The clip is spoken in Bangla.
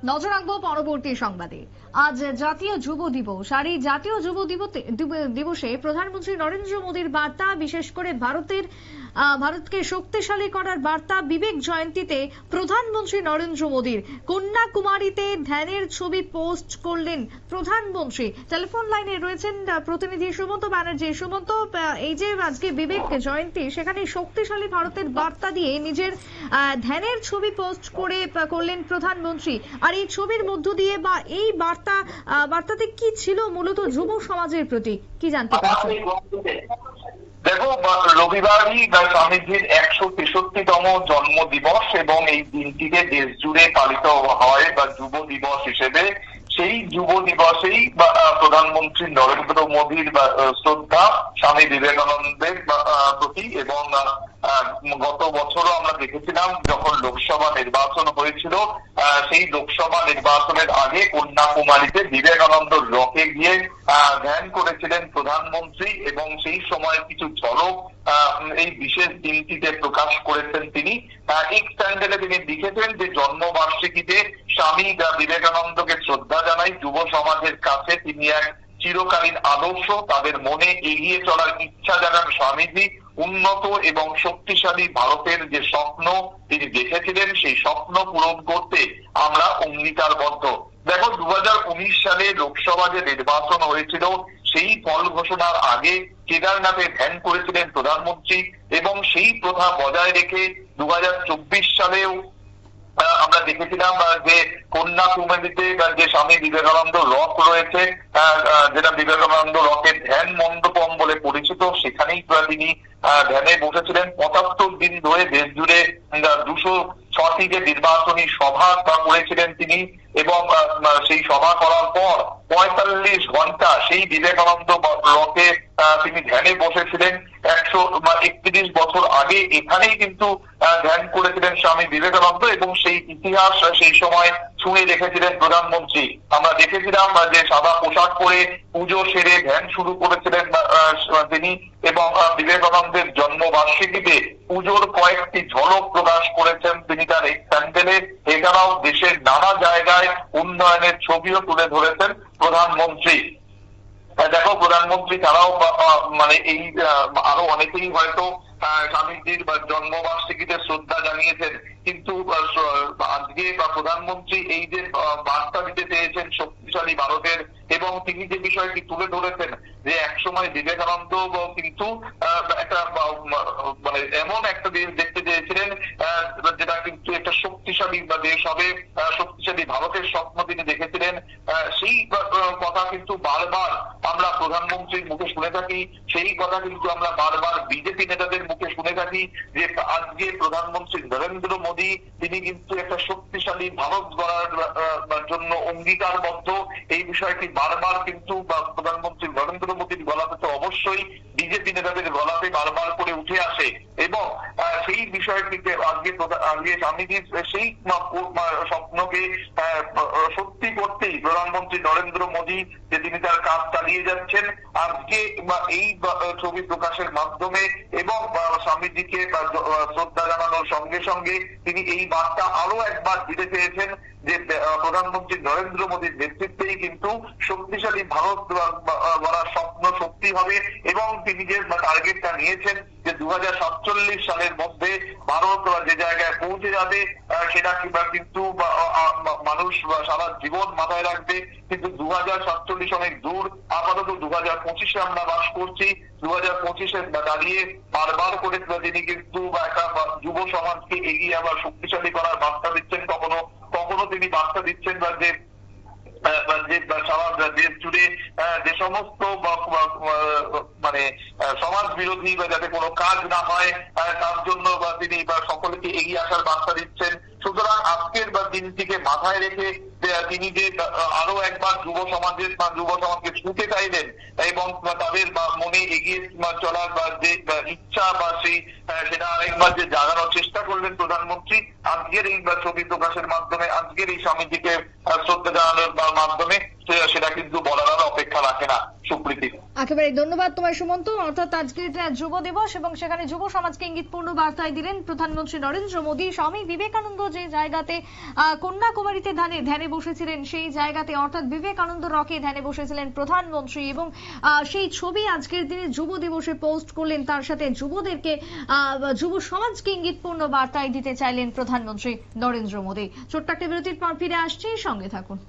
নজর রাখবো পরবর্তী সংবাদে। আজ জাতীয় যুব দিবস, আর এই জাতীয় যুব দিবসে প্রধানমন্ত্রী নরেন্দ্র মোদীর বার্তা, বিশেষ করে ভারতকে শক্তিশালী করার বার্তা। বিবেক জয়ন্তীতে প্রধানমন্ত্রী নরেন্দ্র মোদীর কন্যাকুমারীতে ধ্যানের ছবি পোস্ট করলেন প্রধানমন্ত্রী। টেলিফোন লাইনে রয়েছেন প্রতিনিধি সুমন্ত ব্যানার্জি। সুমন্ত, এই যে আজকে বিবেক জয়ন্তী, সেখানে শক্তিশালী ভারতের বার্তা দিয়ে নিজের ধ্যানের ছবি পোস্ট করলেন প্রধানমন্ত্রী। আর এই ছবির মধ্য দিয়ে বা এই বার্তাতে কি ছিল মূলত যুব সমাজের প্রতি, কি জানতে পারছেন? দেখো, রবিবারই স্বামীজির 163তম জন্ম দিবস এবং এই দিনটিকে দেশ জুড়ে পালিত হয় বা যুব দিবস হিসেবে। সেই যুব দিবসেই প্রধানমন্ত্রী নরেন্দ্র মোদীর শ্রদ্ধা স্বামী বিবেকানন্দের প্রতি। এবং গত বছরও আমরা দেখেছিলাম যখন লোকসভা নির্বাচন হয়েছিল, সেই লোকসভা নির্বাচনের আগে কন্যাকুমারীতে বিবেকানন্দ রকে গিয়ে ধ্যান করেছিলেন প্রধানমন্ত্রী, এবং সেই সময় কিছু ঝলক এই বিশেষ দিনটিতে প্রকাশ করেছেন তিনি। এক্স হ্যান্ডেলে তিনি লিখেছেন যে জন্মবার্ষিকীতে স্বামী বিবেকানন্দকে শ্রদ্ধা জানাই। যুব সমাজের কাছে তিনি এক চিরকালীন আদর্শ, তাদের মনে এগিয়ে চলার ইচ্ছা জানান স্বামীজি। উন্নত এবং শক্তিশালী ভারতের যে স্বপ্ন তিনি দেখেছিলেন, সেই স্বপ্ন পূরণ করতে আমরা অঙ্গীকারবদ্ধ। দেখো, 2019 সালে লোকসভা যে নির্বাচন হয়েছিল, সেই ফল ঘোষণার আগে কেদারনাথে ধ্যান করেছিলেন প্রধানমন্ত্রী, এবং সেই প্রথা বজায় রেখে 2024 সালেও আমরা দেখেছিলাম যে কন্যাকুমারীতে যে স্বামী বিবেকানন্দ রক রয়েছে, যেটা বিবেকানন্দ রকের ধ্যান মণ্ডপম বলে পরিচিত, সেখানেই তিনি ধ্যানে বসেছিলেন। 75 দিন ধরে দেশ জুড়ে 206টি যে নির্বাচনী সভা করেছিলেন তিনি, এবং সেই সভা করার পর 45 ঘন্টা সেই বিবেকানন্দ রকে তিনি ধ্যানে বসেছিলেন। 131 বছর আগে এখানেই কিন্তু ধ্যান করেছিলেন স্বামী বিবেকানন্দ, এবং সেই ইতিহাস সেই সময় ছুঁয়ে রেখেছিলেন প্রধানমন্ত্রী। আমরা দেখেছিলাম যে সাদা পোশাক পরে পুজো সেরে ধ্যান শুরু করেছিলেন তিনি, এবং বিবেকানন্দের জন্মবার্ষিকীতে পুজোর কয়েকটি ঝলক প্রকাশ করেছেন তিনি তার এই প্যান্ডেলে। এছাড়াও দেশের নানা জায়গায় উন্নয়নের ছবিও তুলে ধরেছেন প্রধানমন্ত্রী। দেখো, প্রধানমন্ত্রী ছাড়াও এই আরো অনেকেই হয়তো স্বামীজির জন্মবার্ষিকীতে শ্রদ্ধা জানিয়েছেন, কিন্তু আজকে প্রধানমন্ত্রী এই যে বার্তা দিতে চেয়েছেন শক্তিশালী ভারতের, এবং তিনি যে বিষয়টি তুলে ধরেছেন যে একসময় বিবেকানন্দ কিন্তু একটা এমন একটা দেশ দেখতে চেয়েছিলেন যেটা কিন্তু একটা শক্তিশালী দেশ হবে, শক্তিশালী ভারতের স্বপ্ন তিনি দেখেছিলেন। সেই কথা কিন্তু বারবার আমরা প্রধানমন্ত্রীর মুখে শুনে থাকি, সেই কথা কিন্তু আমরা বারবার বিজেপি নেতাদের মুখে শুনে থাকি যে আজকে প্রধানমন্ত্রী নরেন্দ্র মোদী তিনি কিন্তু একটা শক্তিশালী ভারত গড়ার জন্য অঙ্গীকারবদ্ধ। এই বিষয়টি বারবার কিন্তু প্রধানমন্ত্রী নরেন্দ্র মোদীর গলাতে তো অবশ্যই বিজেপি নেতাদের গলাতে বারবার করে উঠে আসে, এবং সেই বিষয়টিকে আজকে স্বামীজির সেই স্বপ্নকে সত্যি করতেই প্রধানমন্ত্রী নরেন্দ্র মোদী যে তিনি তার কাজ চালিয়ে যাচ্ছেন। আজকে এই ছবি প্রকাশের মাধ্যমে এবং স্বামীজিকে শ্রদ্ধা জানানোর সঙ্গে সঙ্গে তিনি এই বার্তা আরো একবার দিতে চেয়েছেন যে প্রধানমন্ত্রী নরেন্দ্র মোদীর নেতৃত্বেই কিন্তু শক্তিশালী ভারত গড়ার স্বপ্ন সত্যি হবে, এবং তিনি যে টার্গেটটা নিয়েছেন যে 2047 সালের মধ্যে ভারত যে জায়গায় পৌঁছে যাবে, সেটা কিন্তু মানুষ সারা জীবন মাথায় রাখবে। কিন্তু 2047 অনেক দূর, আপাতত 2025 আমরা বাস করছি। 2025 দাঁড়িয়ে বারবার করে তিনি কিন্তু একটা যুব সমাজকে এগিয়ে আবার শক্তিশালী করার বার্তা দিচ্ছেন। কখনো তিনি বার্তা দিচ্ছেন যে সারা দেশ জুড়ে যে সমস্ত সমাজ বিরোধী বা যাতে কোনো কাজ না হয় তার জন্য তিনি সকলকে এগিয়ে আসার বার্তা দিচ্ছেন। সুতরাং আজকের দিনটিকে মাথায় রেখে তিনি যে আরো একবার যুব সমাজকে ছুঁতে চাইলেন, এবং তাদের মনে এগিয়ে চলার যে ইচ্ছা সেটা আরেকবার যে জাগানোর চেষ্টা করলেন প্রধানমন্ত্রী আজকের এই ছবি প্রকাশের মাধ্যমে, আজকের এই স্বামীজিকে শ্রদ্ধা জানানোর মাধ্যমে, সেটা কিন্তু বলার অপেক্ষা রাখে না। সুপ্রীতি। একেবারে ধন্যবাদ তোমায় সুমন্ত। অর্থাৎ আজকের যুব দিবস এবং সেখানে যুব সমাজকে ইঙ্গিতপূর্ণ বার্তায় দিলেন প্রধানমন্ত্রী নরেন্দ্র মোদী। স্বামী বিবেকানন্দ যে জায়গাতে কন্যাকুমারীতে ধ্যানে বসেছিলেন সেই জায়গাতে অর্থাৎ বিবেকানন্দ রকে ধ্যানে বসেছিলেন প্রধানমন্ত্রী এবং সেই ছবি আজকের দিনে যুব দিবসে পোস্ট করলেন। তার সাথে যুবদেরকে যুব সমাজকে ইঙ্গিতপূর্ণ বার্তায় দিতে চাইলেন প্রধানমন্ত্রী নরেন্দ্র মোদী। ছোট্ট একটা বিরতির পর ফিরে আসছি, সঙ্গে থাকুন।